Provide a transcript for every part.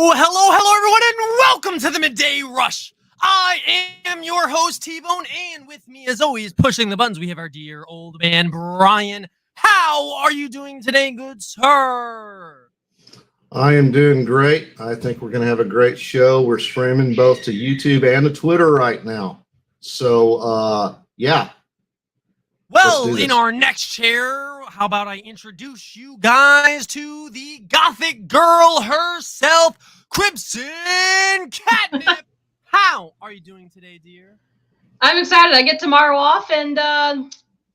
Hello, everyone, and welcome to the Midday Rush. I am your host, T-Bone, and with me, as always, pushing the buttons, we have our dear old man, Brian. How are you doing today, good sir? I am doing great. I think we're going to have a great show. We're streaming both to YouTube and to Twitter right now. So, yeah. Well, in our next chair, how about I introduce you guys to the gothic girl herself, Crimson Catnip. How are you doing today, dear? I'm excited. I get tomorrow off, and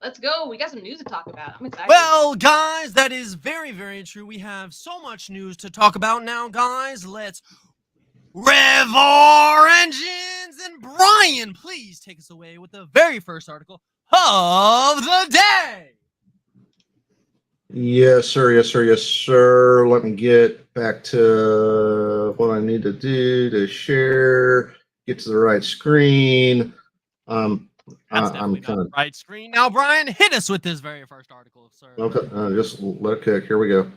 let's go. We got some news to talk about. I'm excited. Well, guys, that is very, very true. We have so much news to talk about now, guys. Let's rev our engines. And Brian, please take us away with the very first article of the day. Yes, sir. Yes, sir. Yes, sir. Let me get back to what I need to do to share, get to the right screen. I'm kind of right screen. Now, Brian, hit us with this very first article, sir. Okay, just let it cook. Here we go.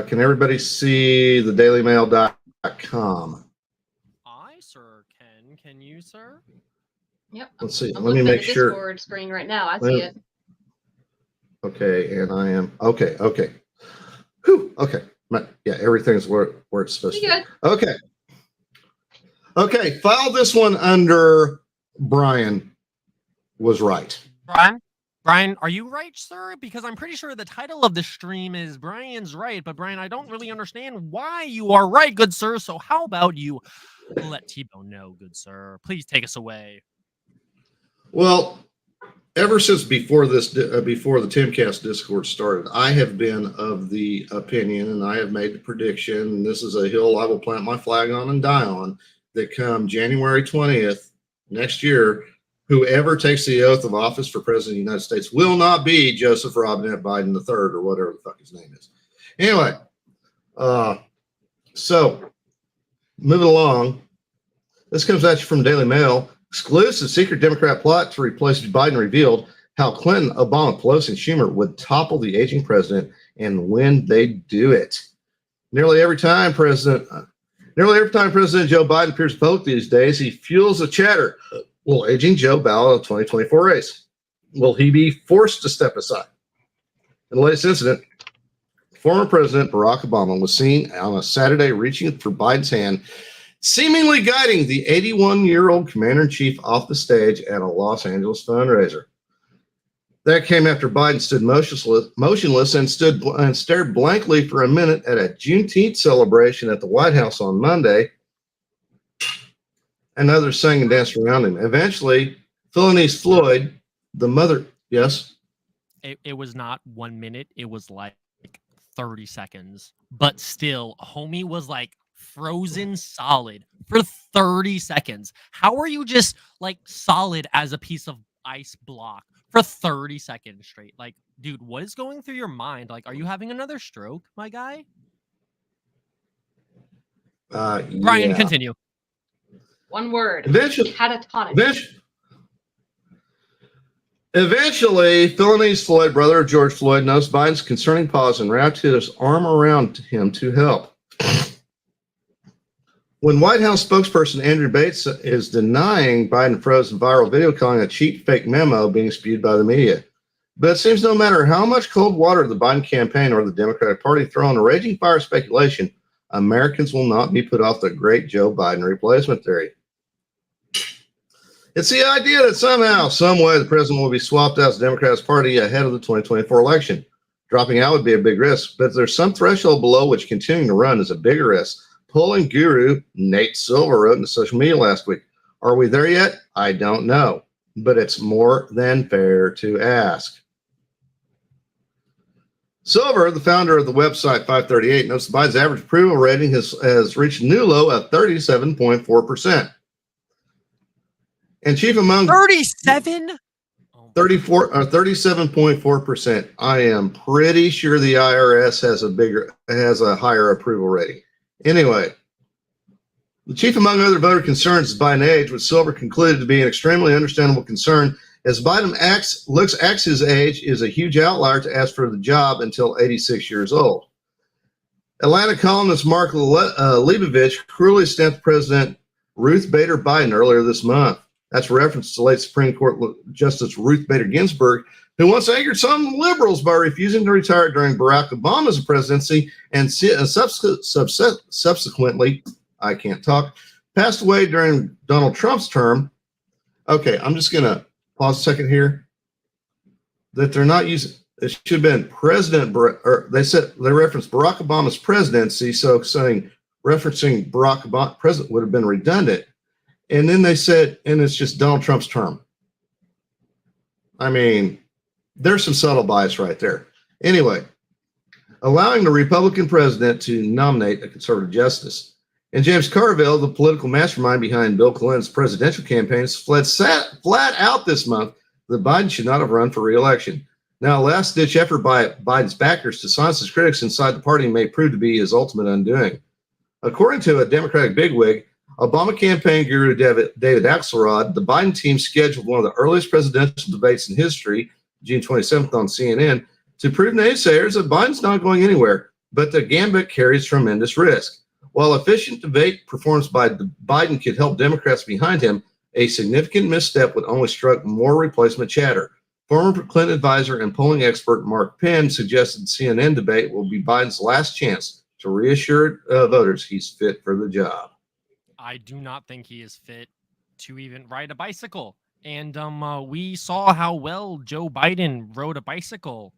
Can everybody see the dailymail.com? I, sir, can. Can you, sir? Yep. Let's see. I'm Let me make sure. Discord screen right now. I see it. Okay, and I am okay. Whew, okay. Yeah, everything's where it's supposed to be. Okay. File this one under Brian was right. Brian, are you right, sir? Because I'm pretty sure the title of the stream is Brian's Right, but Brian, I don't really understand why you are right, good sir. So how about you let T-Bone know, good sir? Please take us away. Well, ever since before the Timcast Discord started, I have been of the opinion, and I have made the prediction, and this is a hill I will plant my flag on and die on, that come January 20th next year, whoever takes the oath of office for President of the United States will not be Joseph Robinette Biden III or whatever the fuck his name is. Anyway, so moving along, this comes at you from Daily Mail. Exclusive secret Democrat plot to replace Biden revealed how Clinton, Obama, Pelosi, and Schumer would topple the aging president and when they do it. Nearly every time President Joe Biden appears public these days, he fuels the chatter. Will aging Joe bow in the 2024 race? Will he be forced to step aside? In the latest incident, former President Barack Obama was seen on a Saturday reaching for Biden's hand, seemingly guiding the 81-year-old commander-in-chief off the stage at a Los Angeles fundraiser. That came after Biden stood motionless and stared blankly for a minute at a Juneteenth celebration at the White House on Monday, and others sang and danced around him. Eventually, Philanese Floyd, the mother, yes? It was not 1 minute. It was like 30 seconds. But still, homie was like frozen solid for 30 seconds. How are you just like solid as a piece of ice block for 30 seconds straight? Like, dude, what is going through your mind? Like, are you having another stroke, my guy? Brian, continue. One word. Catatonic. Eventually, Philanese Floyd, brother of George Floyd, noticed Biden's concerning pause and wrapped his arm around him to help. When White House spokesperson Andrew Bates is denying Biden froze viral video, calling a cheap fake memo being spewed by the media. But it seems no matter how much cold water the Biden campaign or the Democratic Party throw on a raging fire of speculation, Americans will not be put off the great Joe Biden replacement theory. It's the idea that somehow, some way, the president will be swapped out as the Democrats' party ahead of the 2024 election. Dropping out would be a big risk, but there's some threshold below which continuing to run is a bigger risk. Polling guru Nate Silver wrote in social media last week, "Are we there yet? I don't know, but it's more than fair to ask." Silver, the founder of the website 538, notes Biden's average approval rating has reached a new low of 37.4%. And chief among 37? 37.4%. I am pretty sure the IRS has a higher approval rating. Anyway, the chief among other voter concerns is Biden age, which Silver concluded to be an extremely understandable concern, as Biden acts his age is a huge outlier to ask for the job until 86 years old. Atlanta columnist Mark Leibovich cruelly stamped President Ruth Bader Biden earlier this month. That's a reference to late Supreme Court Justice Ruth Bader Ginsburg, who once angered some liberals by refusing to retire during Barack Obama's presidency and subsequently, I can't talk, passed away during Donald Trump's term. Okay, I'm just going to pause a second here. That they're not using, it should have been President, or they referenced Barack Obama's presidency, so saying referencing Barack Obama president would have been redundant. And then they said, and it's just Donald Trump's term. I mean, there's some subtle bias right there. Anyway, allowing the Republican president to nominate a conservative justice. And James Carville, the political mastermind behind Bill Clinton's presidential campaigns, flat out this month that Biden should not have run for re-election. Now, a last-ditch effort by Biden's backers to silence his critics inside the party may prove to be his ultimate undoing. According to a Democratic bigwig, Obama campaign guru David Axelrod, the Biden team scheduled one of the earliest presidential debates in history, June 27th on CNN, to prove naysayers that Biden's not going anywhere, but the gambit carries tremendous risk. While efficient debate performance by Biden could help Democrats behind him, a significant misstep would only struck more replacement chatter. Former Clinton advisor and polling expert Mark Penn suggested the CNN debate will be Biden's last chance to reassure voters he's fit for the job. I do not think he is fit to even ride a bicycle. And we saw how well Joe Biden rode a bicycle.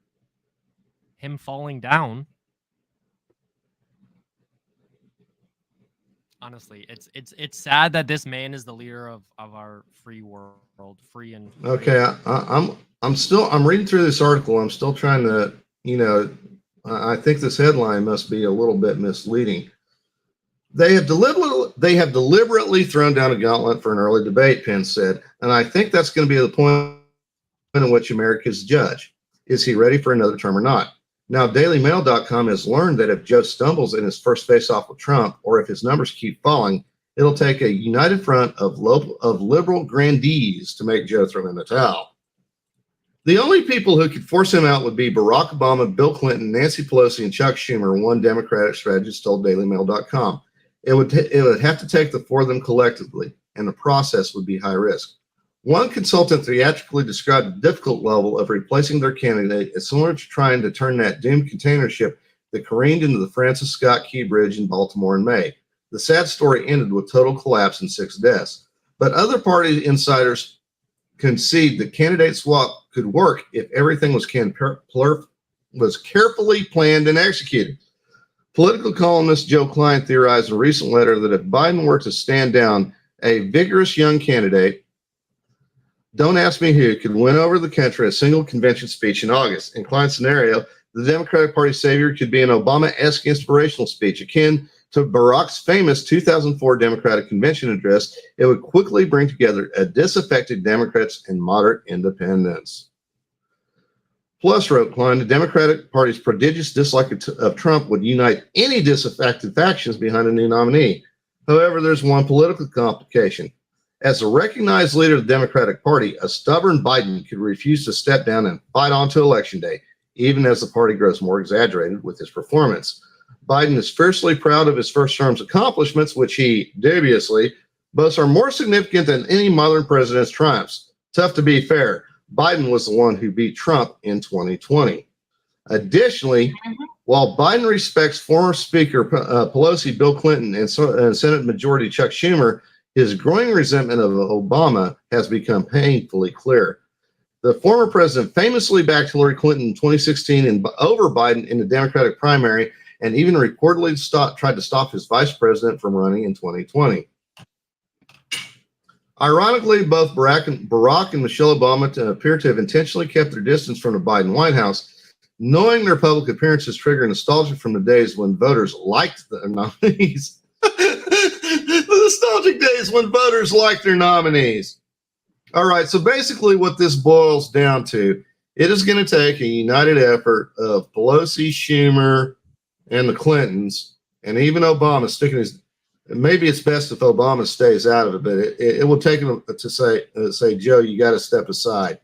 Him falling down. Honestly, it's sad that this man is the leader of our free world, free and free. Okay, I'm reading through this article. I'm still trying to, I think this headline must be a little bit misleading. They have deliberately thrown down a gauntlet for an early debate, Penn said, and I think that's going to be the point in which America's judge. Is he ready for another term or not? Now, DailyMail.com has learned that if Joe stumbles in his first face-off with Trump, or if his numbers keep falling, it'll take a united front of liberal grandees to make Joe throw in the towel. The only people who could force him out would be Barack Obama, Bill Clinton, Nancy Pelosi, and Chuck Schumer, one Democratic strategist told DailyMail.com. It would have to take the four of them collectively, and the process would be high risk. One consultant theatrically described the difficult level of replacing their candidate as similar to trying to turn that doomed container ship that careened into the Francis Scott Key Bridge in Baltimore in May. The sad story ended with total collapse and 6 deaths. But other party insiders concede that candidate swap could work if everything was carefully planned and executed. Political columnist Joe Klein theorized in a recent letter that if Biden were to stand down a vigorous young candidate, don't ask me who, could win over the country in a single convention speech in August. In Klein's scenario, the Democratic Party savior could be an Obama-esque inspirational speech akin to Barack's famous 2004 Democratic Convention address. It would quickly bring together a disaffected Democrats and moderate independents. Plus, wrote Klein, the Democratic Party's prodigious dislike of Trump would unite any disaffected factions behind a new nominee. However, there's one political complication. As a recognized leader of the Democratic Party, a stubborn Biden could refuse to step down and fight on to Election Day, even as the party grows more exaggerated with his performance. Biden is fiercely proud of his first term's accomplishments, which he dubiously boasts are more significant than any modern president's triumphs. Tough to be fair. Biden was the one who beat Trump in 2020. Additionally, while Biden respects former Speaker Pelosi, Bill Clinton, and Senate Majority Chuck Schumer, his growing resentment of Obama has become painfully clear. The former president famously backed Hillary Clinton in 2016 and over Biden in the Democratic primary, and even reportedly tried to stop his vice president from running in 2020. Ironically, both Barack and Michelle Obama appear to have intentionally kept their distance from the Biden White House, knowing their public appearances trigger nostalgia from the days when voters liked their nominees. The nostalgic days when voters liked their nominees. All right, so basically what this boils down to, it is going to take a united effort of Pelosi, Schumer, and the Clintons, and even Obama sticking his. Maybe it's best if Obama stays out of it, but it will take him to say, Joe, you got to step aside.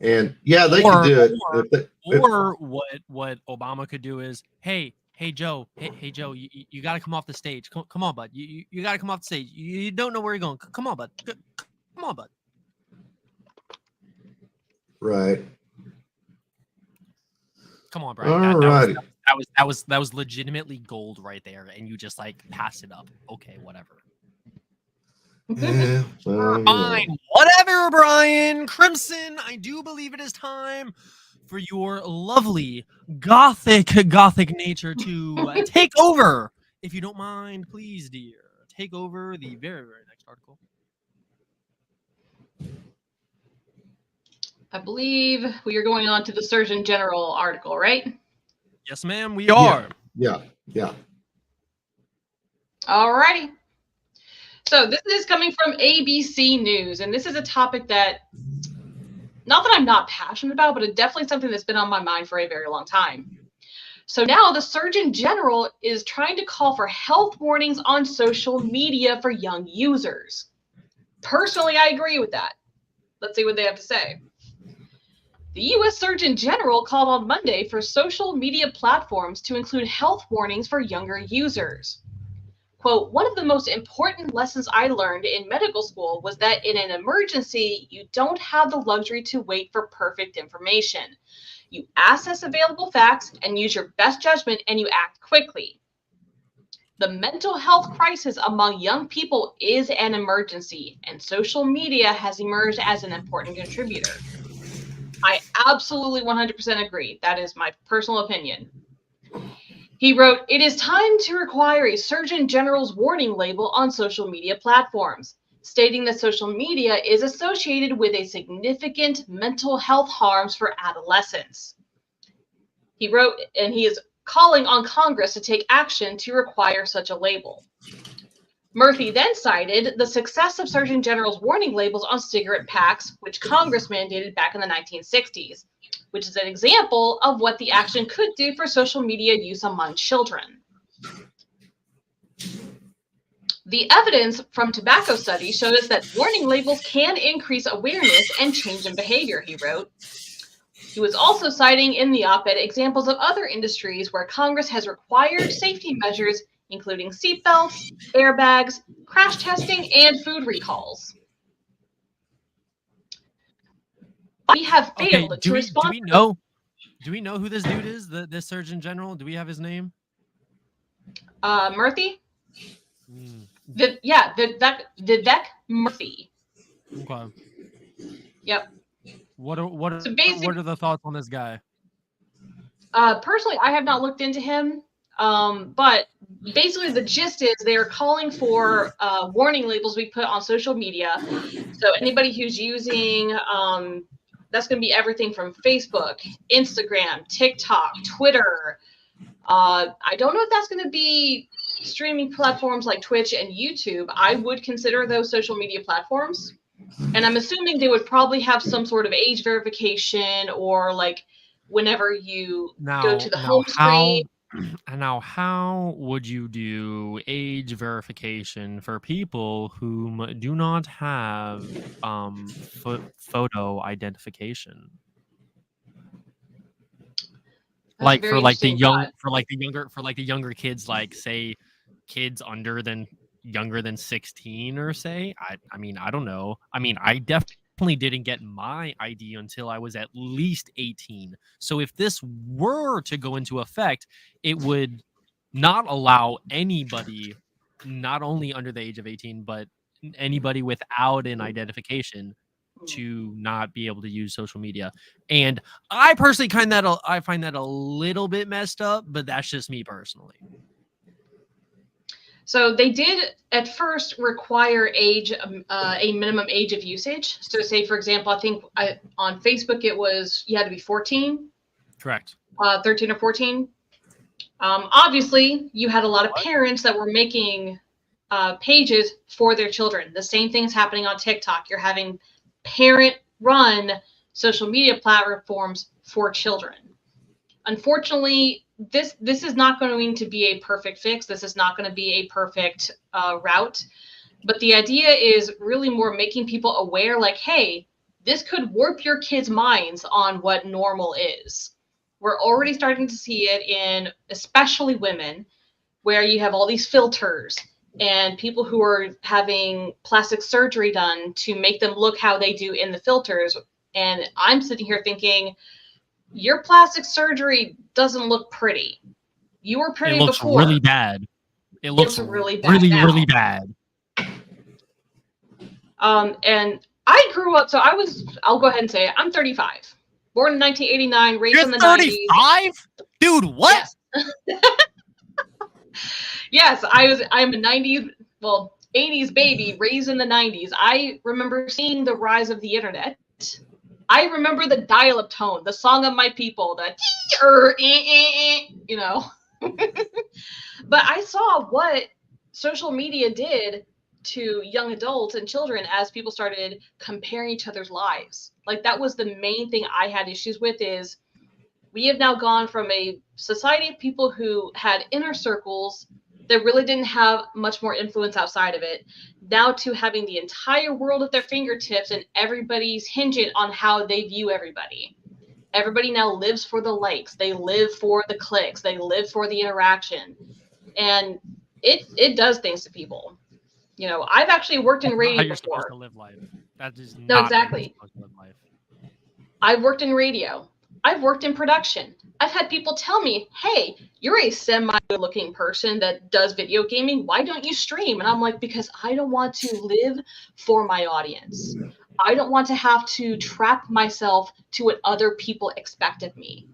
And yeah, they can do it. Or what Obama could do is, hey, Hey Joe, hey Joe, you got to come off the stage. Come on, bud. You got to come off the stage. You don't know where you're going. Come on, bud. Come on, bud. Right. Come on, Brian. All righty. That was legitimately gold right there, and you just like passed it up. Okay, whatever. Yeah, well, Fine, whatever, Brian. Crimson, I do believe it is time for your lovely gothic nature to take over. If you don't mind, please, dear, take over the very next article. I believe we are going on to the Surgeon General article, right? Yes, ma'am, we are. Yeah. Alrighty. So this is coming from ABC News, and this is a topic that, not that I'm not passionate about, but it's definitely something that's been on my mind for a very long time. So now the Surgeon General is trying to call for health warnings on social media for young users. Personally, I agree with that. Let's see what they have to say. The U.S. Surgeon General called on Monday for social media platforms to include health warnings for younger users. Quote, one of the most important lessons I learned in medical school was that in an emergency, you don't have the luxury to wait for perfect information. You assess available facts and use your best judgment, and you act quickly. The mental health crisis among young people is an emergency, and social media has emerged as an important contributor. I absolutely 100% agree. That is my personal opinion. He wrote, it is time to require a Surgeon General's warning label on social media platforms, stating that social media is associated with a significant mental health harms for adolescents. He wrote, and he is calling on Congress to take action to require such a label. Murphy then cited the success of Surgeon General's warning labels on cigarette packs, which Congress mandated back in the 1960s, which is an example of what the action could do for social media use among children. The evidence from tobacco studies shows us that warning labels can increase awareness and change in behavior, he wrote. He was also citing in the op-ed examples of other industries where Congress has required safety measures, including seatbelts, airbags, crash testing, and food recalls. We have failed to respond. Do we know who this dude is? This Surgeon General? Do we have his name? Murphy? Vivek Murphy. Okay. Yep. What are the thoughts on this guy? Personally, I have not looked into him, but basically the gist is they are calling for warning labels we put on social media. So anybody who's using, that's going to be everything from Facebook, Instagram, TikTok, Twitter. I don't know if that's going to be streaming platforms like Twitch and YouTube. I would consider those social media platforms. And I'm assuming they would probably have some sort of age verification, or like whenever you go to the home screen. Now, how would you do age verification for people who do not have photo identification? Like for the younger kids, like say kids younger than 16, or say I mean I don't know. I mean I definitely didn't get my ID until I was at least 18. So if this were to go into effect, it would not allow anybody, not only under the age of 18, but anybody without an identification to not be able to use social media. And I personally find that a little bit messed up, but that's just me personally. So they did at first require a minimum age of usage. So say, for example, I think on Facebook it was you had to be 14. Correct. 13 or 14. Obviously, you had a lot of parents that were making pages for their children. The same thing's happening on TikTok. You're having parent-run social media platforms for children. Unfortunately, this is not going to be a perfect fix. This is not going to be a perfect route. But the idea is really more making people aware, like, hey, this could warp your kids' minds on what normal is. We're already starting to see it in especially women, where you have all these filters and people who are having plastic surgery done to make them look how they do in the filters. And I'm sitting here thinking, your plastic surgery doesn't look pretty. You were pretty It looks before. really bad. It looks really bad. really bad. And I grew up, so I'll go ahead and say it, I'm 35. Born in 1989, raised in the 35? Dude, what? Yes. Yes, I'm a 80s baby, raised in the 90s. I remember seeing the rise of the internet. I remember the dial-up tone, the song of my people, the you know. But I saw what social media did to young adults and children as people started comparing each other's lives. Like, that was the main thing I had issues with, is we have now gone from a society of people who had inner circles that really didn't have much more influence outside of it, now to having the entire world at their fingertips and everybody's hinging on how they view everybody. Everybody now lives for the likes. They live for the clicks. They live for the interaction. And it does things to people. You know, I've actually worked in radio how you're before. supposed to live life. That is No, not exactly. how you're supposed to live life. I've worked in radio. I've worked in production. I've had people tell me, hey, you're a semi-looking person that does video gaming. Why don't you stream? And I'm like, because I don't want to live for my audience. I don't want to have to trap myself to what other people expect of me.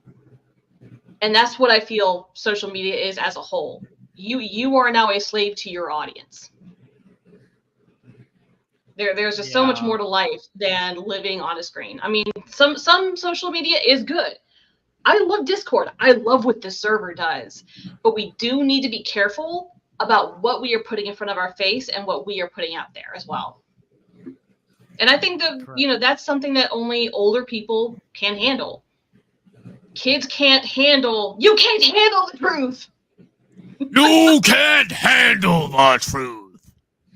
And that's what I feel social media is as a whole. You are now a slave to your audience. There's just so much more to life than living on a screen. I mean, some social media is good. I love Discord. I love what this server does. But we do need to be careful about what we are putting in front of our face and what we are putting out there as well. And I think that, you know, that's something that only older people can handle. Kids can't handle, you can't handle the truth. You can't handle the truth.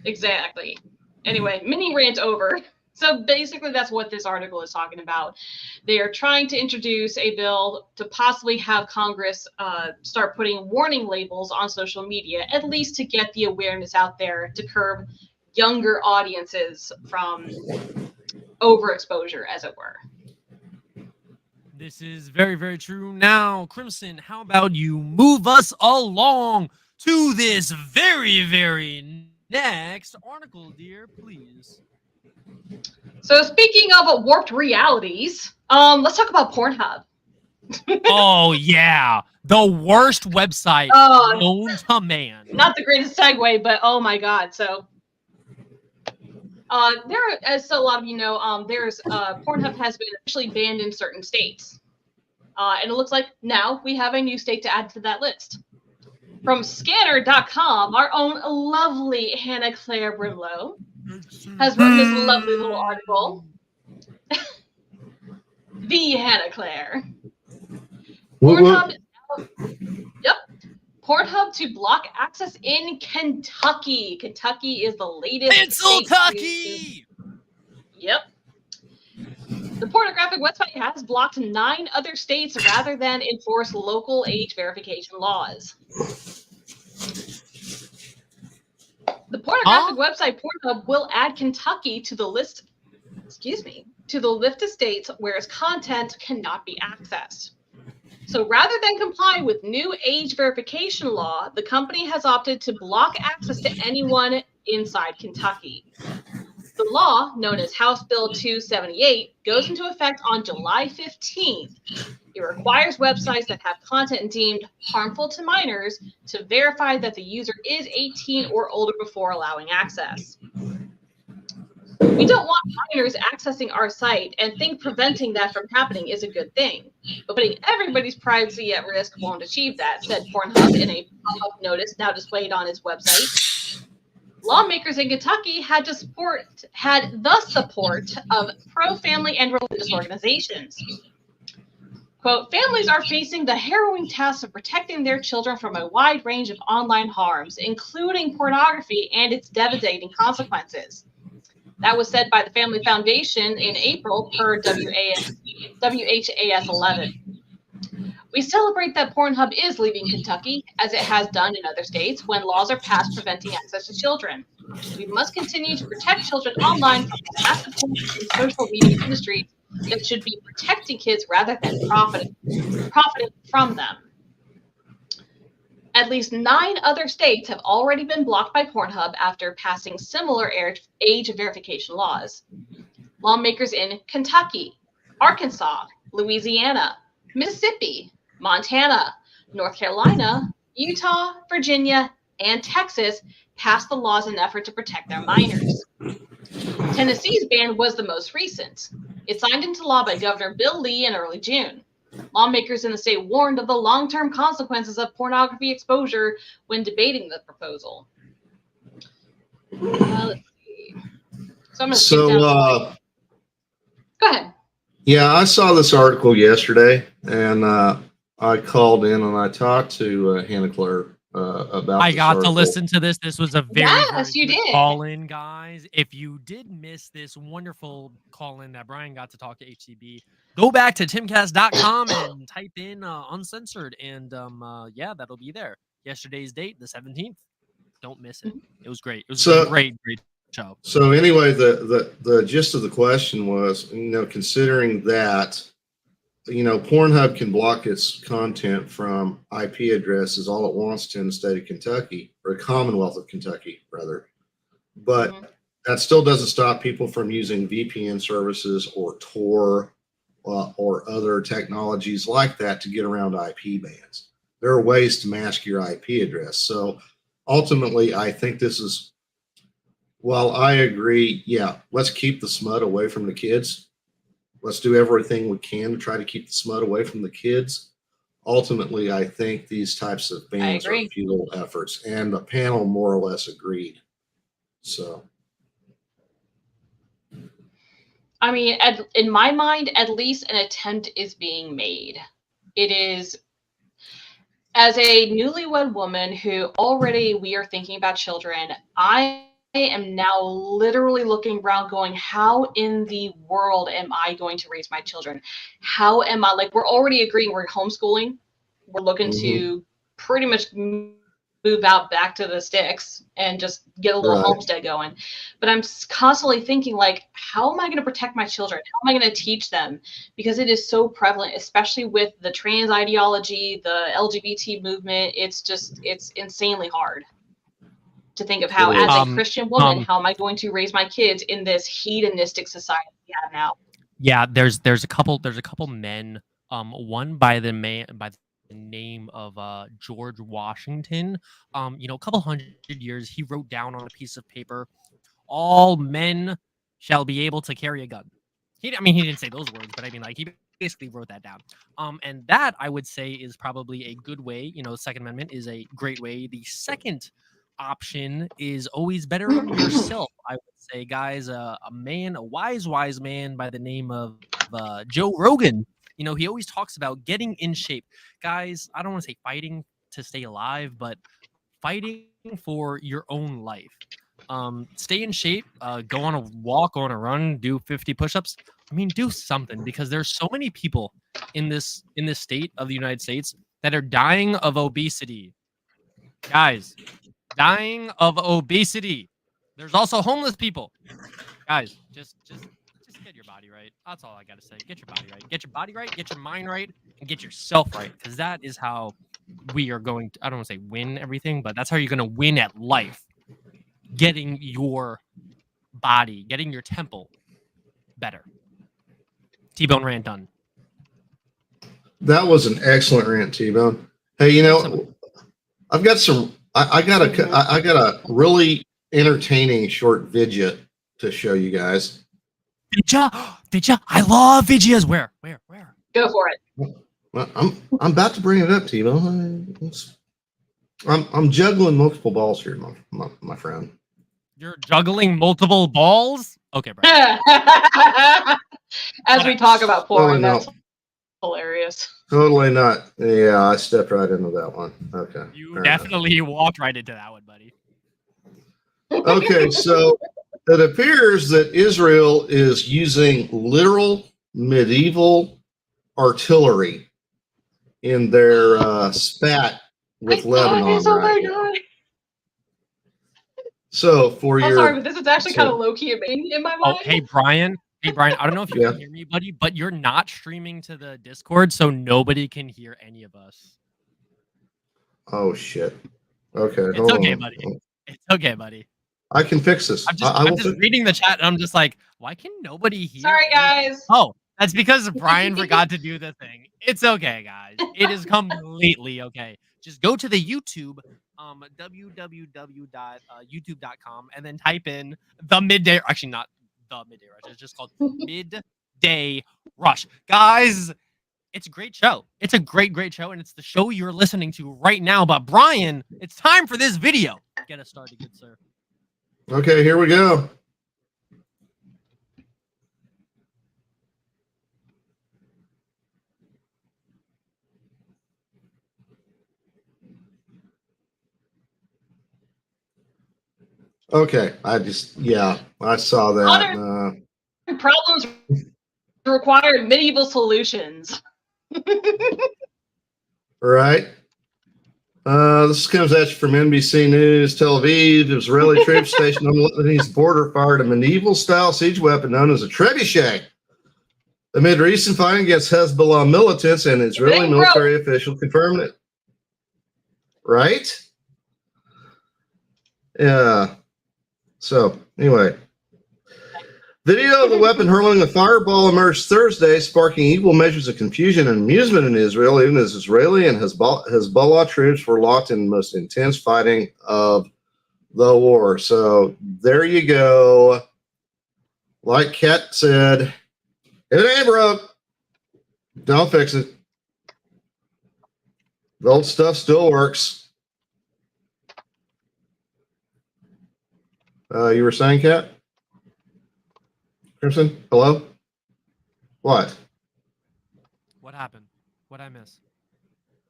Exactly. Anyway, mini rant over. So basically that's what this article is talking about. They are trying to introduce a bill to possibly have Congress start putting warning labels on social media, at least to get the awareness out there to curb younger audiences from overexposure, as it were. This is very, very true. Now, Crimson, how about you move us along to this very, very next article, dear, please. So speaking of warped realities, let's talk about Pornhub. Oh, yeah. The worst website known to man. Not the greatest segue, but oh my God. So there, as a lot of you know, there's Pornhub has been officially banned in certain states. And it looks like now we have a new state to add to that list. From scanner.com, our own lovely Hannah Claire Brimlow has written this lovely little article. The Hannah Claire. Pornhub, Pornhub to block access in Kentucky. Kentucky is the latest. Kentucky! Yep. The pornographic website has blocked 9 other states rather than enforce local age verification laws. The pornographic website Pornhub will add Kentucky to the list, to the list of states where its content cannot be accessed. So rather than comply with new age verification law, the company has opted to block access to anyone inside Kentucky. The law, known as House Bill 278, goes into effect on July 15th. It requires websites that have content deemed harmful to minors to verify that the user is 18 or older before allowing access. We don't want minors accessing our site and think preventing that from happening is a good thing. But putting everybody's privacy at risk won't achieve that, said Pornhub in a pop-up notice now displayed on its website. Lawmakers in Kentucky had the support of pro-family and religious organizations. Quote, families are facing the harrowing task of protecting their children from a wide range of online harms, including pornography and its devastating consequences. That was said by the Family Foundation in April per WHAS 11. We celebrate that Pornhub is leaving Kentucky, as it has done in other states, when laws are passed preventing access to children. We must continue to protect children online from these massive companies and social media industries that should be protecting kids rather than profiting from them. At least 9 other states have already been blocked by Pornhub after passing similar age verification laws. Lawmakers in Kentucky, Arkansas, Louisiana, Mississippi, Montana, North Carolina, Utah, Virginia, and Texas passed the laws in an effort to protect their minors. Tennessee's ban was the most recent. It signed into law by Governor Bill Lee in early June. Lawmakers in the state warned of the long-term consequences of pornography exposure when debating the proposal. Let's see. So I'm going to skip down. Go ahead. Yeah, I saw this article yesterday, and I called in and I talked to Hannah Claire about. I got to listen to this. This was a very you did call-in, guys. If you did miss this wonderful call-in that Brian got to talk to HCB, go back to timcast.com and type in uncensored, and yeah, that'll be there. Yesterday's date, the 17th. Don't miss it. It was great. It was a great show. So anyway, the gist of the question was, considering that, Pornhub can block its content from IP addresses all it wants to in the state of Kentucky, or the Commonwealth of Kentucky, rather. But that still doesn't stop people from using VPN services or Tor or other technologies like that to get around IP bans. There are ways to mask your IP address. So ultimately, I think this is, while I agree, yeah, let's keep the smut away from the kids. Let's do everything we can to try to keep the smut away from the kids. Ultimately, I think these types of bans are futile efforts, and the panel more or less agreed. So, I mean, in my mind, at least an attempt is being made. It is, as a newlywed woman who already we are thinking about children, I am now literally looking around going, how in the world am I going to raise my children? How am I, like, we're already agreeing we're homeschooling. We're looking to pretty much move out back to the sticks and just get a little homestead going. But I'm constantly thinking, like, how am I going to protect my children? How am I going to teach them? Because it is so prevalent, especially with the trans ideology, the LGBT movement. It's insanely hard to think of how, as a Christian woman, how am I going to raise my kids in this hedonistic society we have now? Yeah, there's a couple men, one by the name of George Washington. A couple hundred years, he wrote down on a piece of paper, all men shall be able to carry a gun. He didn't say those words, but I mean, like, he basically wrote that down. And that, I would say, is probably a good way. Second Amendment is a great way. The second option is always better on yourself, I would say, guys. A wise man by the name of Joe Rogan, he always talks about getting in shape. Guys, I don't want to say fighting to stay alive, but fighting for your own life. Stay in shape, go on a walk, go on a run, do 50 push-ups. Do something, because there's so many people in this state of the United States that are dying of obesity. Guys, dying of obesity. There's also homeless people. Guys, just get your body right. That's all I gotta say. Get your body right. Get your body right. Get your mind right, and get yourself right. Because that is how we are going to, I don't want to say win everything, but that's how you're going to win at life. Getting your body, getting your temple better. T-Bone rant done. That was an excellent rant, T-Bone. Hey, I've got some. I got a really entertaining short vidya to show you guys. Vidya, I love vidyas. Where? Go for it. Well, I'm about to bring it up, T-Bone. I'm juggling multiple balls here, my friend. You're juggling multiple balls? Okay, Brian. As we talk about porn, that's hilarious. Totally not. Yeah, I stepped right into that one. Okay. You definitely walked right into that one, buddy. Okay, so it appears that Israel is using literal medieval artillery in their spat with Lebanon. Oh right? my god! So for I'm your, sorry, but this is actually kind of low key amazing in my mind. Oh, hey Brian. Hey Brian, I don't know if you Yeah. can hear me, buddy, but you're not streaming to the Discord, so nobody can hear any of us. Oh shit. Okay, It's hold okay, on. buddy. It's okay, buddy. I can fix this. I I'm will just fix. reading the chat and I'm just like, why can nobody hear? Sorry, anything? guys. Oh, that's because Brian forgot to do the thing. It's okay, guys. It is completely okay. Just go to the YouTube, www.youtube.com, and then type in the midday. Actually, not the midday rush. It's just called Midday Rush, guys. It's a great show. It's a great show, and it's the show you're listening to right now. But Brian, it's time for this video. Get us started, good sir. Okay, here we go. Okay, I saw that. Problems require medieval solutions. Right. This comes at you from NBC News, Tel Aviv. Israeli troops stationed on the Lebanese border fired a medieval-style siege weapon known as a trebuchet amid recent fighting against Hezbollah militants, and Israeli military official confirmed it. Right? Yeah. So, anyway. Video of the weapon hurling a fireball emerged Thursday, sparking equal measures of confusion and amusement in Israel, even as Israeli and Hezbollah troops were locked in the most intense fighting of the war. So there you go. Like Kat said, if it ain't broke, don't fix it. The old stuff still works. You were saying, Kat? Crimson, hello? What? What happened? What'd I miss?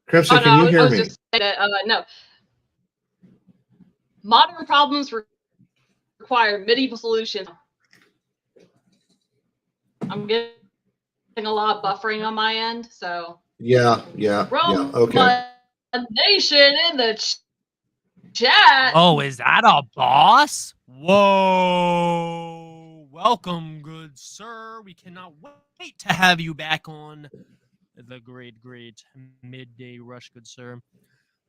Crimson, can you hear me? Just that, no. Modern problems require medieval solutions. I'm getting a lot of buffering on my end, so. Yeah. Okay. Nation in the chat. Oh, is that a boss? Whoa. Welcome, good sir. We cannot wait to have you back on the great midday rush, good sir.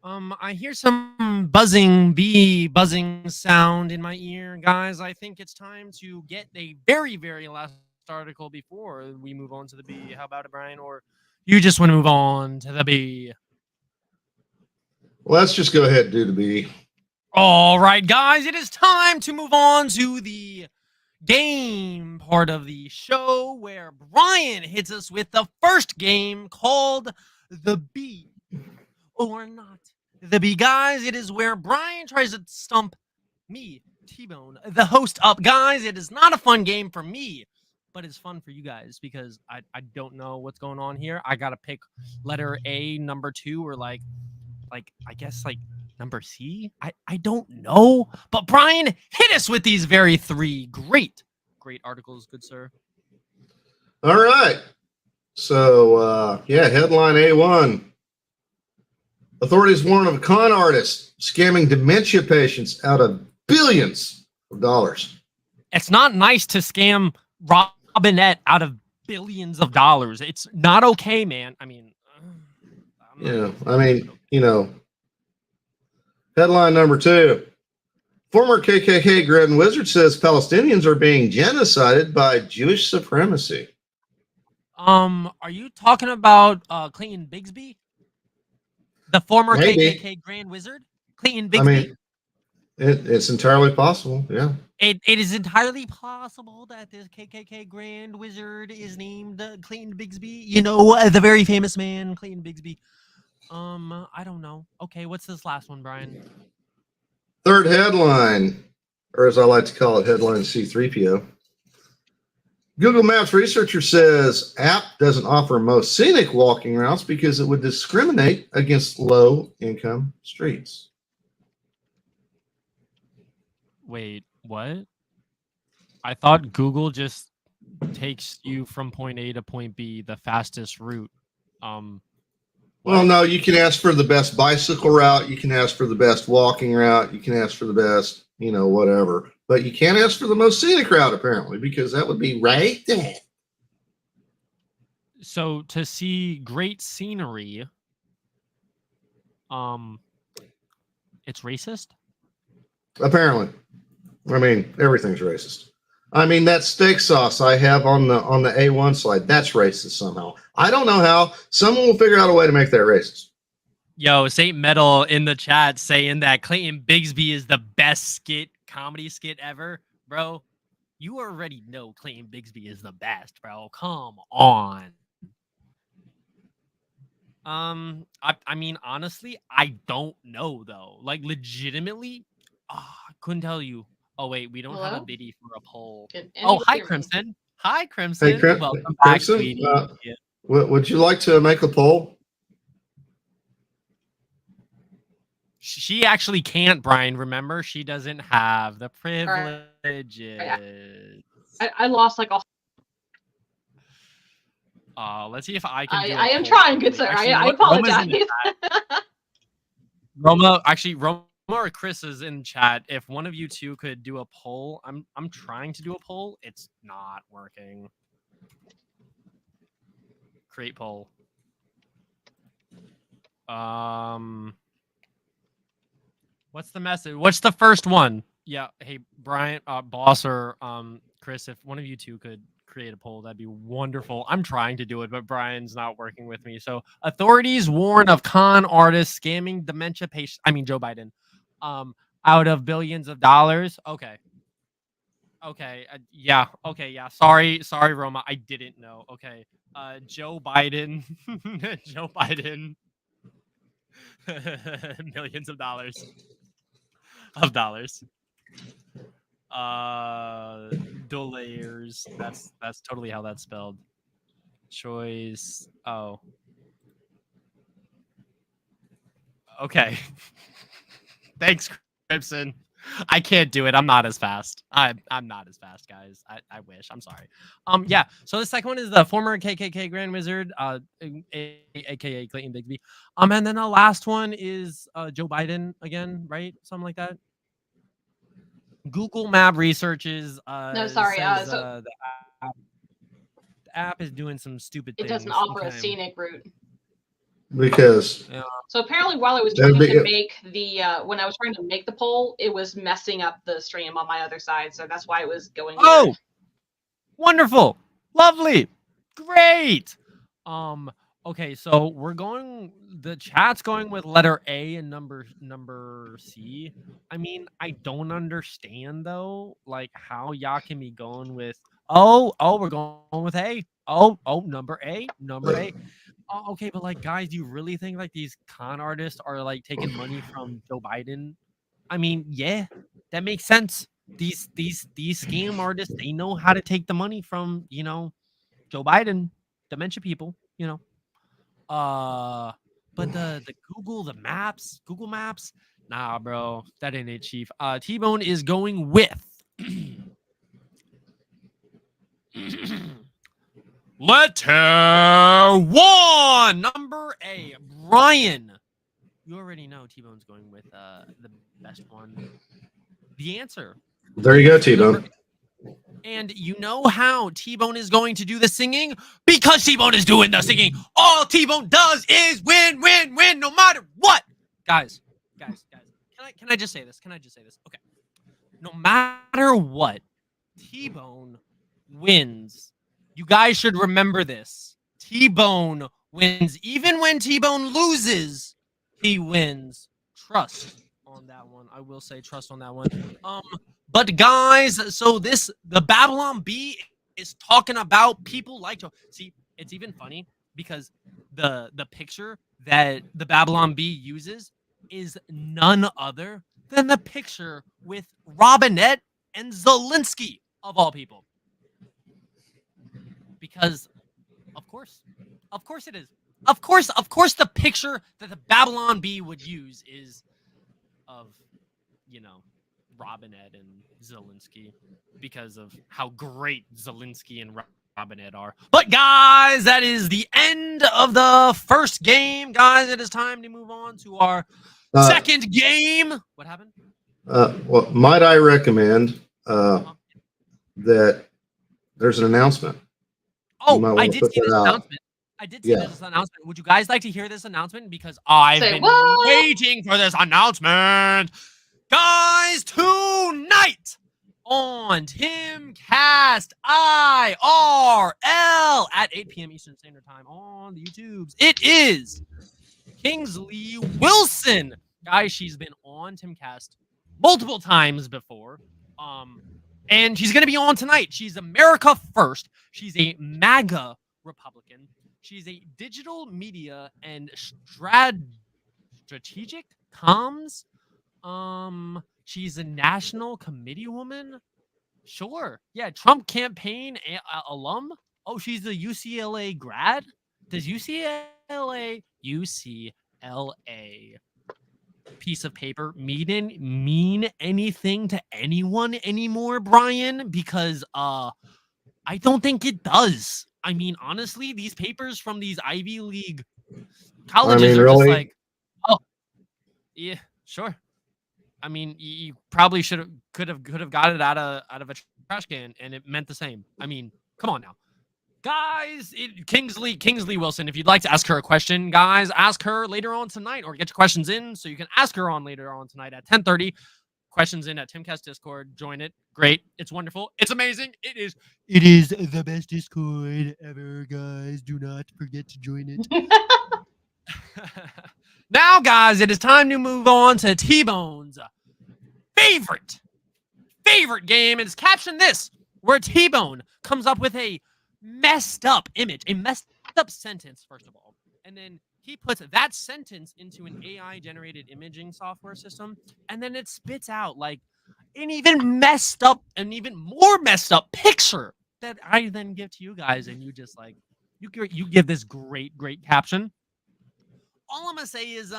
I hear some buzzing sound in my ear, guys. I think it's time to get a very last article before we move on to the B. How about it, Brian? Or you just want to move on to the B? Let's just go ahead and do the B. All right, guys, it is time to move on to the game part of the show where Brian hits us with the first game called the B or not the B. Guys, it is where Brian tries to stump me, T-Bone, the host, up. Guys, it is not a fun game for me, but it's fun for you guys because I don't know what's going on here. I gotta pick letter A, number 2, or like I guess like number C. I don't know. But Brian, hit us with these very 3 great articles, good sir. All right. So headline A1. Authorities warn of a con artist scamming dementia patients out of billions of dollars. It's not nice to scam Robinette out of billions of dollars. It's not okay, man. I mean, headline number 2. Former KKK Grand Wizard says Palestinians are being genocided by Jewish supremacy. Are you talking about Clayton Bigsby? The former KKK Grand Wizard? Clayton Bigsby? I mean, it's entirely possible, yeah. It is entirely possible that this KKK Grand Wizard is named Clayton Bigsby. You know, the very famous man, Clayton Bigsby. I don't know. Okay, what's this last one, Brian? Third headline, or as I like to call it, headline C3PO. Google Maps researcher says app doesn't offer most scenic walking routes because it would discriminate against low-income streets. Wait, what? I thought Google just takes you from point A to point B, the fastest route. Well, no, you can ask for the best bicycle route. You can ask for the best walking route. You can ask for the best, whatever. But you can't ask for the most scenic route, apparently, because that would be right there. So to see great scenery, it's racist. Apparently. I mean, everything's racist. I mean, that steak sauce I have on the A1 slide, that's racist somehow. I don't know how. Someone will figure out a way to make that racist. Yo, Saint Metal in the chat saying that Clayton Bigsby is the best comedy skit ever, bro. You already know Clayton Bigsby is the best, bro. Come on. I mean, honestly, I don't know though. Like, legitimately, I couldn't tell you. Oh wait, we don't have a Hello? biddy for a poll. Can Oh, anybody hi hear me? Crimson. Hi Hey, Crimson. Welcome back, Crimson, sweetie. would you like to make a poll? She actually can't, Brian. Remember, she doesn't have the privileges. I lost like a. Let's see if I can do it. I am trying, good sir. Actually, I apologize. Roma, or Chris is in chat. If one of you two could do a poll, I'm trying to do a poll. It's not working. Create poll. What's the message? What's the first one? Yeah. Hey, Brian, boss, or Chris, if one of you two could create a poll, that'd be wonderful. I'm trying to do it, but Brian's not working with me. So, authorities warn of con artists scamming dementia patients. I mean, Joe Biden, out of billions of dollars. Okay. Yeah. Okay. Yeah. Sorry, Roma. I didn't know. Okay. Joe Biden. Joe Biden. Millions of dollars. Dollars. That's totally how that's spelled. Choice. Oh. Okay. Thanks, Crimson. I can't do it. I'm not as fast. I'm not as fast, guys. I wish. I'm sorry. Yeah. So the second one is the former KKK Grand Wizard, aka Clayton Bigsby. And then the last one is Joe Biden again, right? Something like that. Google Map researches. No, sorry. Says, So the app is doing some stupid it things. doesn't offer a scenic route. Because So apparently, while I was trying to make when I was trying to make the poll, it was messing up the stream on my other side. So that's why it was going. Oh, weird. Wonderful, lovely, great. Okay, so the chat's going with letter A and number C. I mean, I don't understand though, like how y'all can be going with we're going with A. Oh, number A. Oh, okay, but like, guys, do you really think like these con artists are like taking money from Joe Biden? I mean, yeah, that makes sense. These scam artists, they know how to take the money from Joe Biden, dementia people, but the Google Maps, nah, bro, that ain't it, Chief. T-Bone is going with letter 1, number A. Brian, you already know T-Bone's going with the best one. The answer. There you go, T-Bone. And you know how T-Bone is going to do the singing? Because T-Bone is doing the singing. All T-Bone does is win, no matter what. Guys. Can I just say this? Okay. No matter what, T-Bone wins. You guys should remember this. T-Bone wins. Even when T-Bone loses, he wins. Trust on that one. I will say trust on that one. But guys, so the Babylon Bee is talking about people like Joe. See, it's even funny because the picture that the Babylon Bee uses is none other than the picture with Robinette and Zelensky, of all people. Because of course it is. Of course the picture that the Babylon Bee would use is of, Robinette and Zelensky, because of how great Zelensky and and Ed are. But guys, that is the end of the first game. Guys, it is time to move on to our second game. What happened? Well, might I recommend that there's an announcement. Oh, I did see this announcement. I did see this announcement. Would you guys like to hear this announcement? Because I've been waiting for this announcement. Guys, tonight on Timcast IRL at 8 p.m. Eastern Standard Time on the YouTubes, it is Kingsley Wilson. Guys, she's been on Timcast multiple times before. And she's going to be on tonight. She's America First. She's a MAGA Republican. She's a digital media and strategic comms. She's a national committee woman. Sure. Yeah. Trump campaign alum. Oh, she's a UCLA grad. Does UCLA piece of paper mean anything to anyone anymore, Brian? Because I don't think it does. I mean, honestly, these papers from these Ivy League colleges are just like, oh, yeah, sure. I mean, you probably could have got it out of a trash can, and it meant the same. I mean, come on now, guys. Kingsley Wilson. If you'd like to ask her a question, guys, ask her later on tonight, or get your questions in so you can ask her on later on tonight at 10:30. Questions in at Timcast Discord. Join it. Great. It's wonderful. It's amazing. It is the best Discord ever, guys. Do not forget to join it. Now, guys, it is time to move on to T-Bone's favorite game. It's captioned this, where T-Bone comes up with a messed up image, a messed up sentence, first of all, and then he puts that sentence into an AI generated imaging software system, and then it spits out like an even more messed up picture that I then give to you guys, and you just like you give this great caption. All I'm gonna say is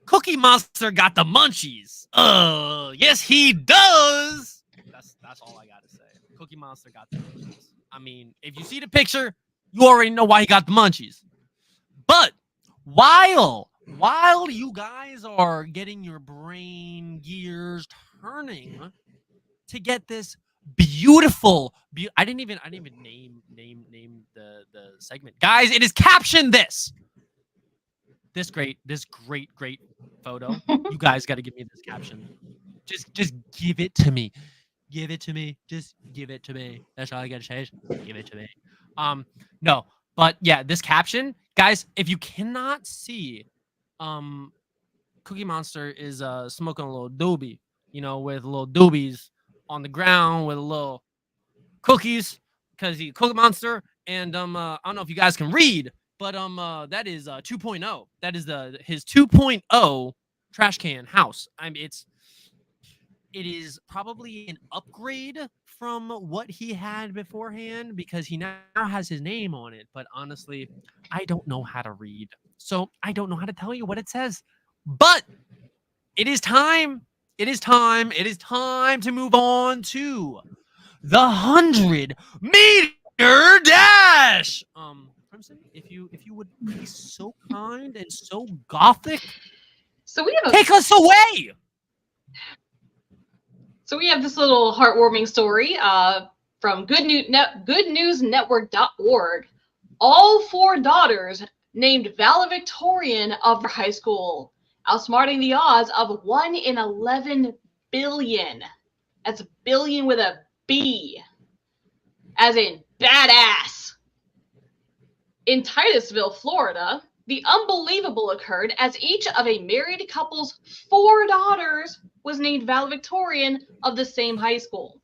Cookie Monster got the munchies. Yes he does. That's all I gotta say. Cookie Monster got the munchies. I mean, if you see the picture, you already know why he got the munchies. But while you guys are getting your brain gears turning to get this beautiful, I didn't even name the segment, guys. It is captioned this great photo. You guys got to give me this caption. Just give it to me. Give it to me. Just give it to me. That's all I got to say. Give it to me. No, but yeah, this caption, guys. If you cannot see, Cookie Monster is smoking a little doobie, with little doobies on the ground with a little cookies, because he's Cookie Monster. And I don't know if you guys can read, but that is 2.0. That is his 2.0 trash can house. I mean, it is probably an upgrade from what he had beforehand, because he now has his name on it. But honestly, I don't know how to read, so I don't know how to tell you what it says. But it is time. It is time to move on to the 100-meter dash. Crimson, if you would be so kind and so gothic, so we have take us away. So we have this little heartwarming story from goodnewsnetwork.org. All 4 daughters named valedictorian of their high school, outsmarting the odds of 1 in 11 billion. That's a billion with a B, as in badass. In Titusville, Florida, the unbelievable occurred as each of a married couple's 4 daughters was named valedictorian of the same high school.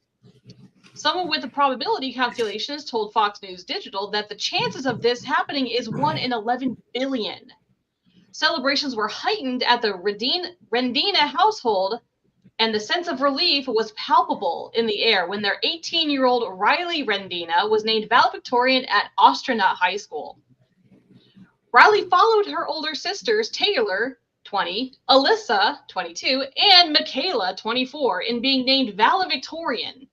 Someone with the probability calculations told Fox News Digital that the chances of this happening is 1 in 11 billion. Celebrations were heightened at the Rendina household, and the sense of relief was palpable in the air when their 18-year-old Riley Rendina was named valedictorian at Astronaut High School. Riley followed her older sisters Taylor, 20, Alyssa, 22, and Michaela, 24, in being named valedictorian.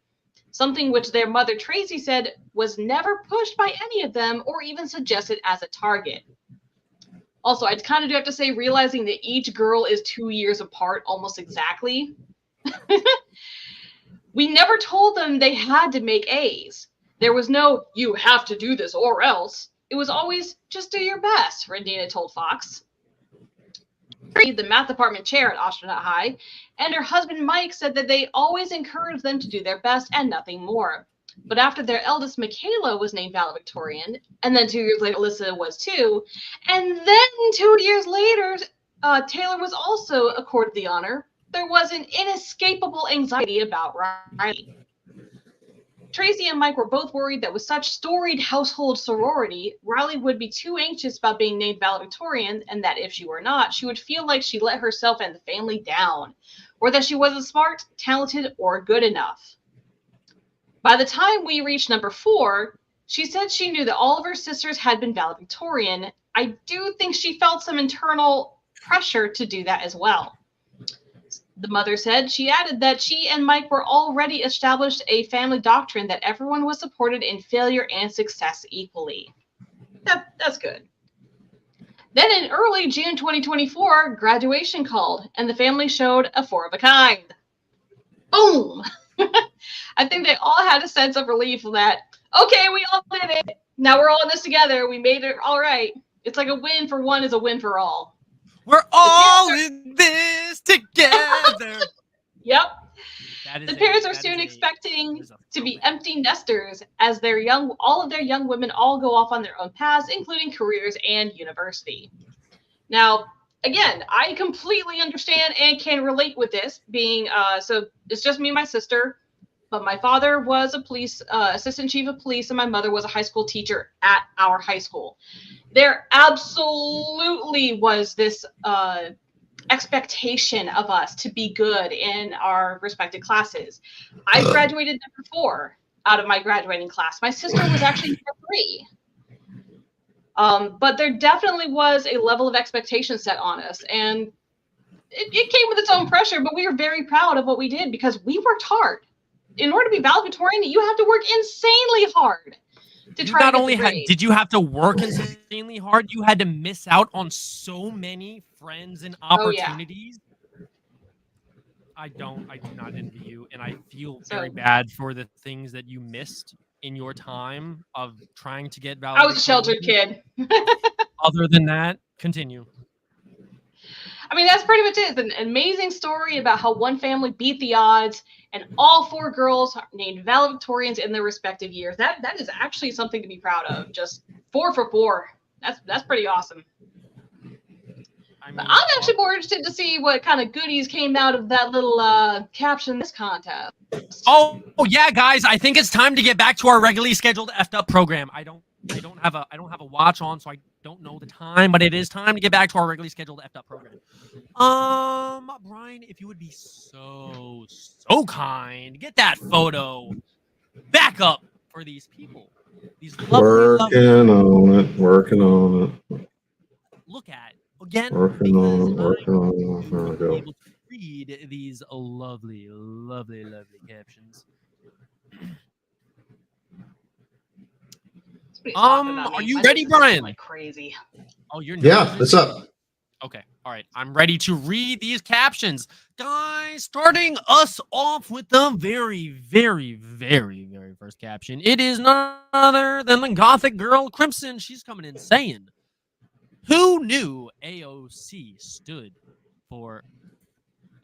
something which their mother Tracy said was never pushed by any of them or even suggested as a target. Also, I kind of do have to say, realizing that each girl is 2 years apart almost exactly, we never told them they had to make A's. There was no, you have to do this or else. It was always, just do your best, Rendina told Fox. The math department chair at Astronaut High, and her husband Mike said that they always encouraged them to do their best and nothing more. But after their eldest Michaela was named valedictorian, and then 2 years later Alyssa was too, and then 2 years later Taylor was also accorded the honor, there was an inescapable anxiety about Riley. Tracy and Mike were both worried that with such storied household sorority, Riley would be too anxious about being named valedictorian, and that if she were not, she would feel like she let herself and the family down, or that she wasn't smart, talented, or good enough. By the time we reached number 4, she said she knew that all of her sisters had been valedictorian. I do think she felt some internal pressure to do that as well. The mother said she added that she and Mike were already established a family doctrine that everyone was supported in failure and success equally. That's good. Then in early June 2024, graduation called, and the family showed a 4 of a kind. Boom! I think they all had a sense of relief that, okay, we all did it. Now we're all in this together. We made it all right. It's like a win for one is a win for all. We're all in this together. Yep. The parents are soon expecting to be empty nesters as all of their young women all go off on their own paths, including careers and university. Now, again, I completely understand and can relate with this being, so it's just me and my sister, but my father was a police, assistant chief of police, and my mother was a high school teacher at our high school. There absolutely was this expectation of us to be good in our respective classes. I graduated number 4 out of my graduating class. My sister was actually number 3. But there definitely was a level of expectation set on us, and it came with its own pressure, but we were very proud of what we did because we worked hard. In order to be valedictorian, you have to work insanely hard to try not to only did you have to work insanely hard, you had to miss out on so many friends and opportunities. Oh, yeah. I do not envy you, and I feel very bad for the things that you missed in your time of trying to get valedictorian. I was a sheltered kid. Other than that, continue. I mean, that's pretty much it. It's an amazing story about how one family beat the odds, and all 4 girls are named valedictorians in their respective years. That is actually something to be proud of. Just 4 for 4. That's pretty awesome. I mean, I'm actually more interested to see what kind of goodies came out of that little caption in this contest. Oh yeah, guys! I think it's time to get back to our regularly scheduled effed up program. I don't have a watch on, so I don't know the time, but it is time to get back to our regularly scheduled effed up program. Brian, if you would be so kind, get that photo back up for these people. These lovely, working on it. Look at again. Working on it. There we go. Able to read these lovely captions. Are you ready, Brian? Like crazy. Oh, you're yeah. What's up? Okay, all right. I'm ready to read these captions, guys. Starting us off with the very, very, very, very first caption. It is none other than the Gothic girl Crimson. She's coming in saying, "Who knew AOC stood for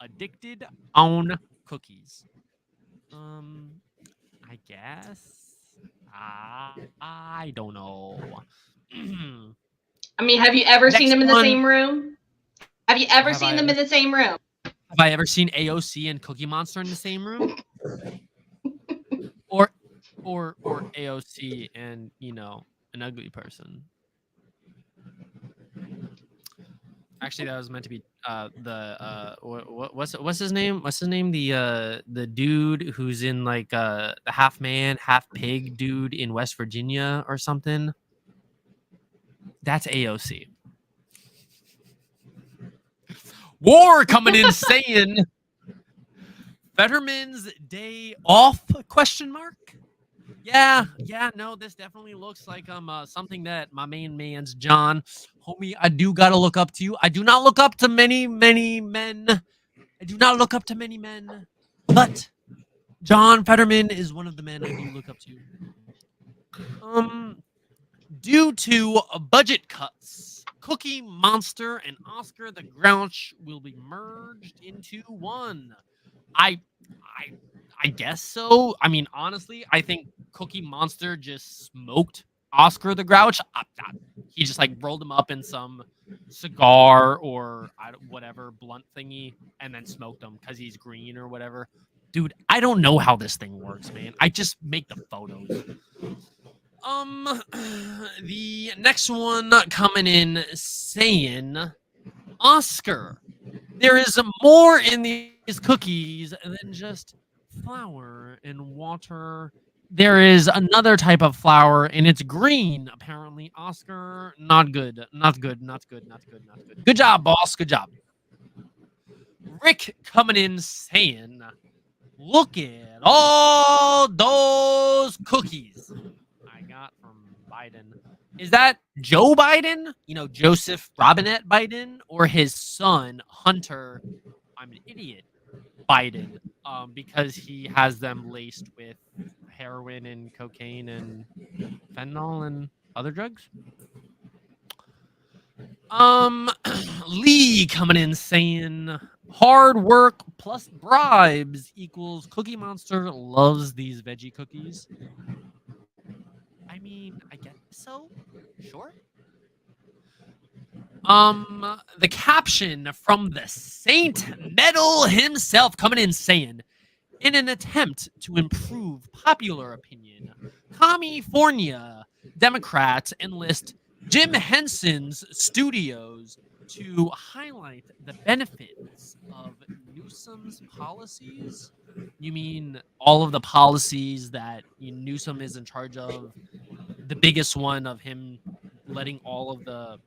addicted on cookies?" I guess. I don't know. I mean, have you ever seen them in the same room? Have you ever seen them in the same room? Have I ever seen AOC and Cookie Monster in the same room? or AOC and, an ugly person? Actually, that was meant to be what's his name? What's his name? The dude who's in like the half man, half pig dude in West Virginia or something. That's AOC. War coming in saying Fetterman's day off? Question mark. Yeah, no, this definitely looks like something that my main man's John, homie. I do gotta look up to you. I do not look up to many men. I do not look up to many men, but John Fetterman is one of the men I do look up to. Due to budget cuts, Cookie Monster and Oscar the Grouch will be merged into one. I guess so. I mean, honestly, I think Cookie Monster just smoked Oscar the Grouch. He just like rolled him up in some cigar or whatever blunt thingy and then smoked him because he's green or whatever. Dude, I don't know how this thing works, man. I just make the photos. The next one coming in saying, Oscar, there is more in these cookies than just flour and water. There is another type of flour and it's green. Apparently, Oscar, not good. Good job, boss. Good job. Rick coming in saying, look at all those cookies I got from Biden. Is that Joe Biden? You know, Joseph Robinette Biden, or his son, Hunter, I'm an idiot, Biden, because he has them laced with heroin and cocaine and fentanyl and other drugs? Lee coming in saying, hard work plus bribes equals Cookie Monster loves these veggie cookies. I mean, I guess so. Sure. The caption from the Saint Metal himself coming in saying, in an attempt to improve popular opinion, California Democrats enlist Jim Henson's studios to highlight the benefits of Newsom's policies. You mean all of the policies that Newsom is in charge of? The biggest one of him letting all of the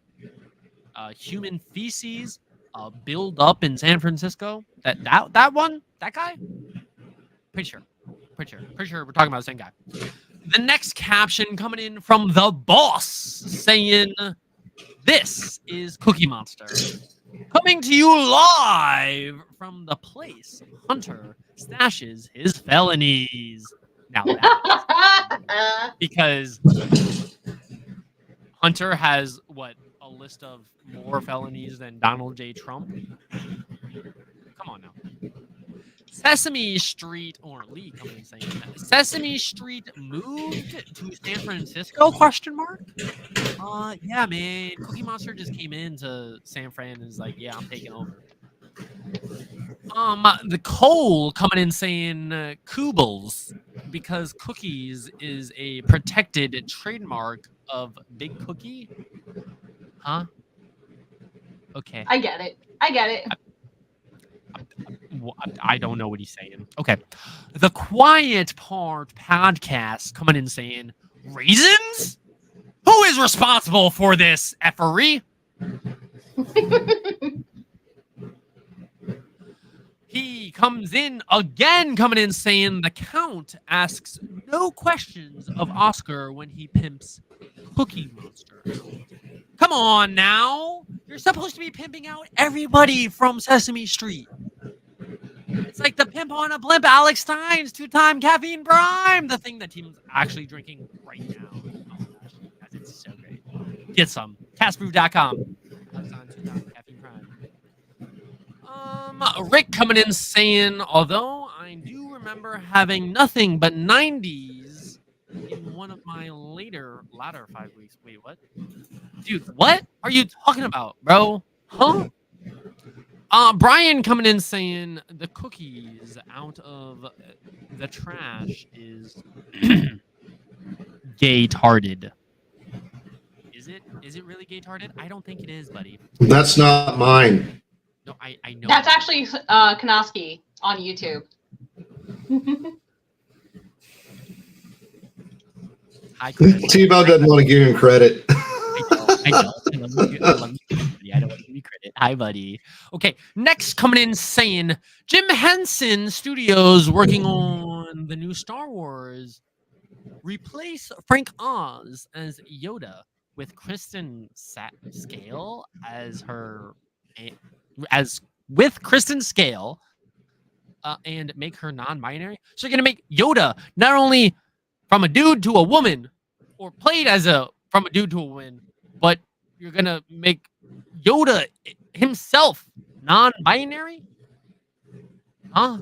human feces build up in San Francisco. That one, that guy. Pretty sure we're talking about the same guy. The next caption coming in from the boss saying, this is Cookie Monster coming to you live from the place Hunter stashes his felonies. Now because Hunter has a list of more felonies than Donald J. Trump. Come on now. Sesame Street, or Lee coming in saying that. Sesame Street moved to San Francisco? Question mark. Yeah, man. Cookie Monster just came into San Fran and is like, yeah, I'm taking over. The Cole coming in saying Koobles because cookies is a protected trademark of Big Cookie. Huh? Okay. I get it. I don't know what he's saying. Okay. The Quiet Part podcast coming in saying, raisins? Who is responsible for this effery? He comes in again, coming in saying the Count asks no questions of Oscar when he pimps Cookie Monster. Come on now. You're supposed to be pimping out everybody from Sesame Street. It's like the pimp on a blimp, Alex Stein's 2-time caffeine prime. The thing that Team's actually drinking right now. Oh my gosh, it's so great. Get some. Castbrew.com. Alex Stein's 2-time caffeine prime. Rick coming in saying, although I do remember having nothing but 90s in one of my latter 5 weeks. Wait, what? Dude, what are you talking about, bro? Huh? Brian coming in saying the cookies out of the trash is gay-tarded. Is it? Is it really gay-tarded? I don't think it is, buddy. That's not mine. No, I know. That's actually Kanoski on YouTube. Hi, Chris. T-Bone doesn't want to give him credit. I don't. I love you, buddy. I don't want to give you credit. Hi, buddy. Okay, next coming in saying Jim Henson Studios working on the new Star Wars. Replace Frank Oz as Yoda with Kristen Scale as her, as with Kristen Scale, and make her non-binary. So you're gonna make Yoda not only from a dude to a woman, or played as a from a dude to a woman, but you're gonna make Yoda himself non-binary? Huh?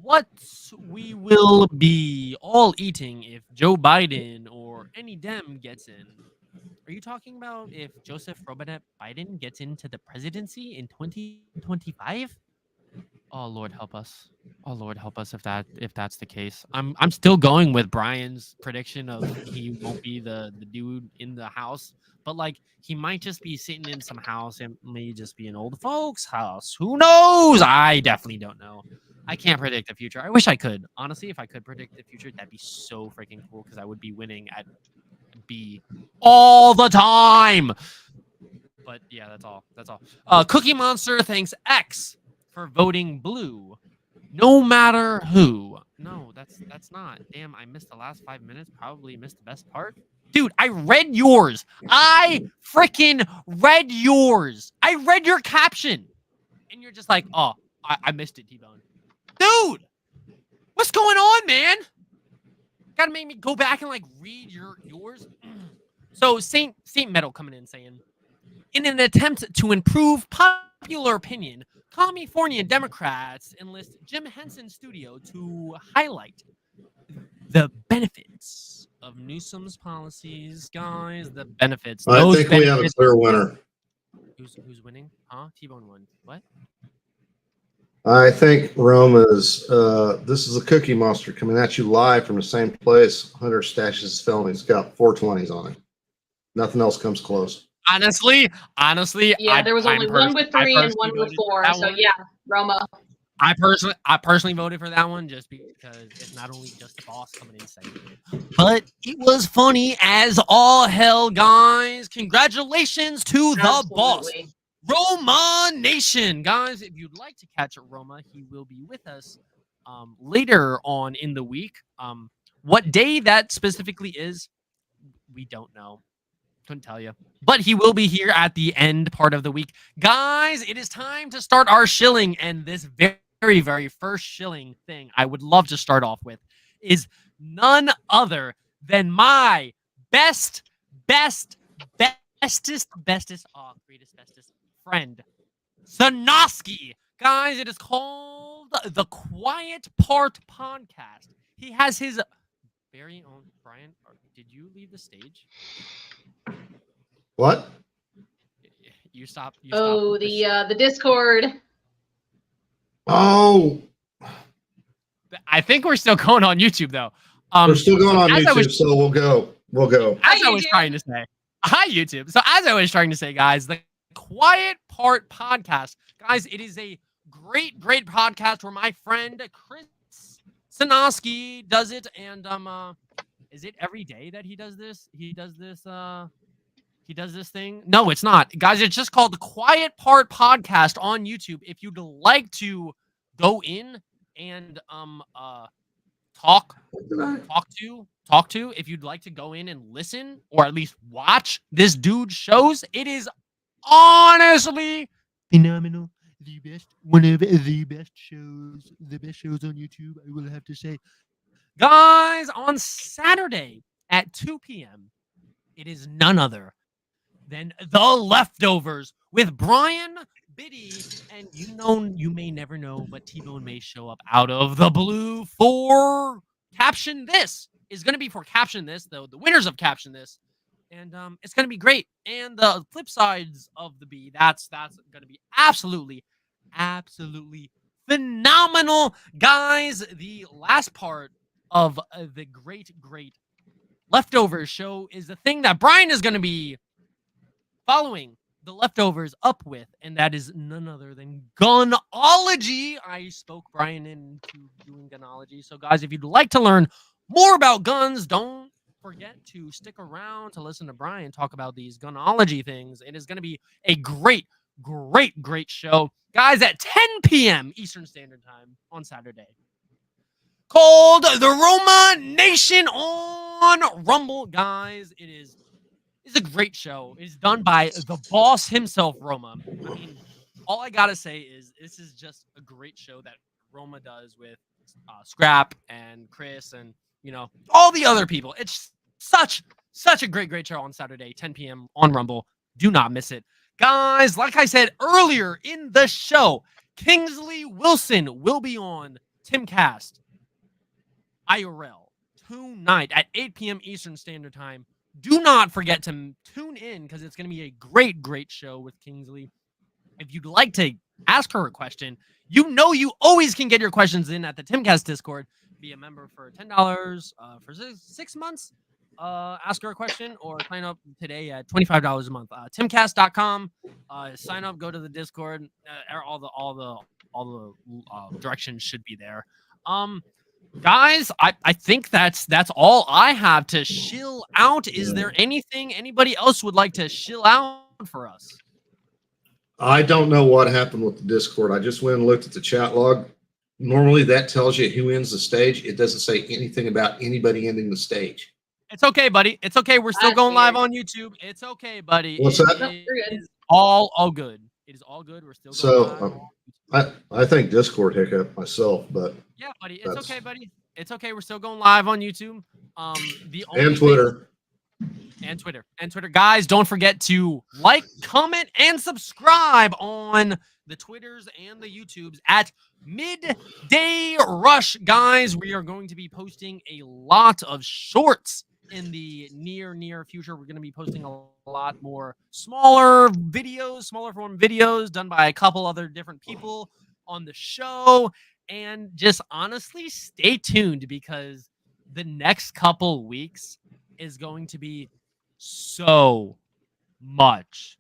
What we will be all eating if Joe Biden or any Dem gets in? Are you talking about if Joseph Robinette Biden gets into the presidency in 2025? Oh Lord help us. Oh Lord help us if that's the case. I'm still going with Brian's prediction of he won't be the dude in the house, but like he might just be sitting in some house. It may just be an old folks house. Who knows? I definitely don't know. I can't predict the future. I wish I could. Honestly, if I could predict the future, that'd be so freaking cool because I would be winning at B all the time. But yeah, that's all. That's all. Cookie Monster thanks X for voting blue. No matter who. No, that's not. Damn, I missed the last 5 minutes. Probably missed the best part. Dude, I read yours. I freaking read yours. I read your caption. And you're just like, oh, I missed it, T-Bone. Dude, what's going on, man? Gotta make me go back and like read yours. So Saint Metal coming in saying, in an attempt to improve popular opinion, California Democrats enlist Jim Henson Studio to highlight the benefits of Newsom's policies, guys. The benefits. I think we have a clear winner. Who's winning? Huh? T-Bone won. What? I think Roma's. This is a Cookie Monster coming at you live from the same place. Hunter stashes his felonies. Got 420s on it. Nothing else comes close. Honestly, yeah, there was only one with 3 and one with 4. So yeah, Roma. I personally voted for that one just because it's not only just the boss coming in saying it, but it was funny as all hell, guys. Congratulations to the boss, Roma Nation, guys. If you'd like to catch Roma, he will be with us later on in the week. What day that specifically is, we don't know. Couldn't tell you, but he will be here at the end part of the week. Guys, it is time to start our shilling, and this very, very first shilling thing I would love to start off with is none other than my greatest, bestest friend, Sanoski. Guys, it is called the Quiet Part Podcast. He has his very own. Brian, did you leave the stage? What? You stop. The Discord. Oh, I think we're still going on YouTube though. We're still going on YouTube, so we'll go. As I was trying to say, hi YouTube. So as I was trying to say, guys, the Quiet Part Podcast, guys, it is a great podcast where my friend Chris Sanoski does it, and is it every day that he does this? He does this thing? No, it's not. Guys, it's just called the Quiet Part Podcast on YouTube. If you'd like to go in and talk to, if you'd like to go in and listen or at least watch this dude's shows, it is honestly phenomenal. One of the best shows on YouTube, I will have to say. Guys, on Saturday at 2 p.m., it is none other than The Leftovers with Brian Biddy. And you may never know, but T-Bone may show up out of the blue for Caption This. Is going to be for Caption This, though. The winners of Caption This. And it's going to be great. And the flip sides of the B, that's going to be absolutely phenomenal. Guys, the last part of the great Leftovers show is the thing that Brian is going to be following the Leftovers up with, and that is none other than Gunology. I spoke Brian into doing Gunology. So, guys, if you'd like to learn more about guns, don't forget to stick around to listen to Brian talk about these gunology things. It is going to be a great show, guys, at 10 p.m. Eastern Standard Time on Saturday, called the Roma Nation on Rumble. Guys, it's a great show. It's done by the boss himself, Roma. I mean, all I gotta say is this is just a great show that Roma does with Scrap and Chris and all the other people. It's such a great show on Saturday, 10 p.m. on Rumble. Do not miss it, guys. Like I said earlier in the show, Kingsley Wilson will be on Timcast IRL tonight at 8 p.m. Eastern Standard Time. Do not forget to tune in because it's going to be a great show with Kingsley. If you'd like to ask her a question, you always can get your questions in at the Timcast Discord. Be a member for $10 for 6 months. Ask her a question or sign up today at $25 a month. Timcast.com. Sign up. Go to the Discord. All the directions should be there. Guys, I think that's all I have to shill out. Is there anything anybody else would like to shill out for us? I don't know what happened with the Discord. I just went and looked at the chat log. Normally that tells you who ends the stage. It doesn't say anything about anybody ending the stage. It's okay, buddy. It's okay. We're still going live on YouTube. It's okay, buddy. What's that? It is all good. It is all good. We're still going live. I think Discord hiccup myself, but yeah, buddy. It's okay, buddy. It's okay. We're still going live on YouTube. And Twitter. And Twitter. Guys, don't forget to like, comment, and subscribe on the Twitters and the YouTubes at MidDay Rush. Guys, we are going to be posting a lot of shorts in the near future. We're going to be posting a lot more smaller form videos done by a couple other different people on the show. And just honestly, stay tuned because the next couple weeks is going to be so much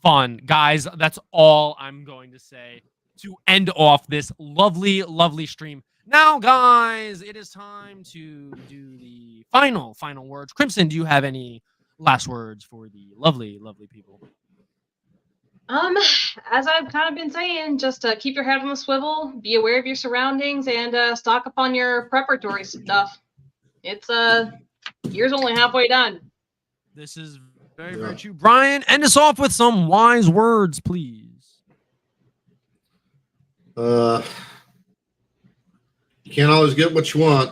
fun. Guys, that's all I'm going to say to end off this lovely stream. Now, guys, it is time to do the final words. Crimson, do you have any last words for the lovely people? As I've kind of been saying, just keep your head on the swivel, be aware of your surroundings, and stock up on your preparatory stuff. It's year's only halfway done. This is very true. Brian, end us off with some wise words, please. You can't always get what you want,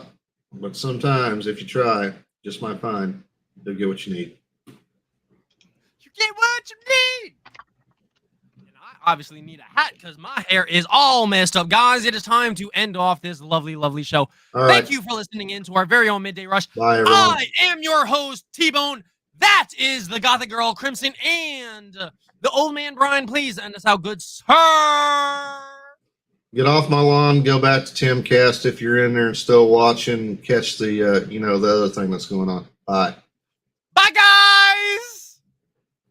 but sometimes if you try, just might find you'll get what you need. You get what you need. And I obviously need a hat because my hair is all messed up. Guys, it is time to end off this lovely show. Thank you for listening in to our very own MidDay Rush. Bye, everyone. I am your host, T-Bone. That is the Gothic Girl, Crimson, and the old man, Brian. Please end us out, good sir. Get off my lawn. Go back to Timcast if you're in there and still watching. Catch the the other thing that's going on. Bye. Bye, guys.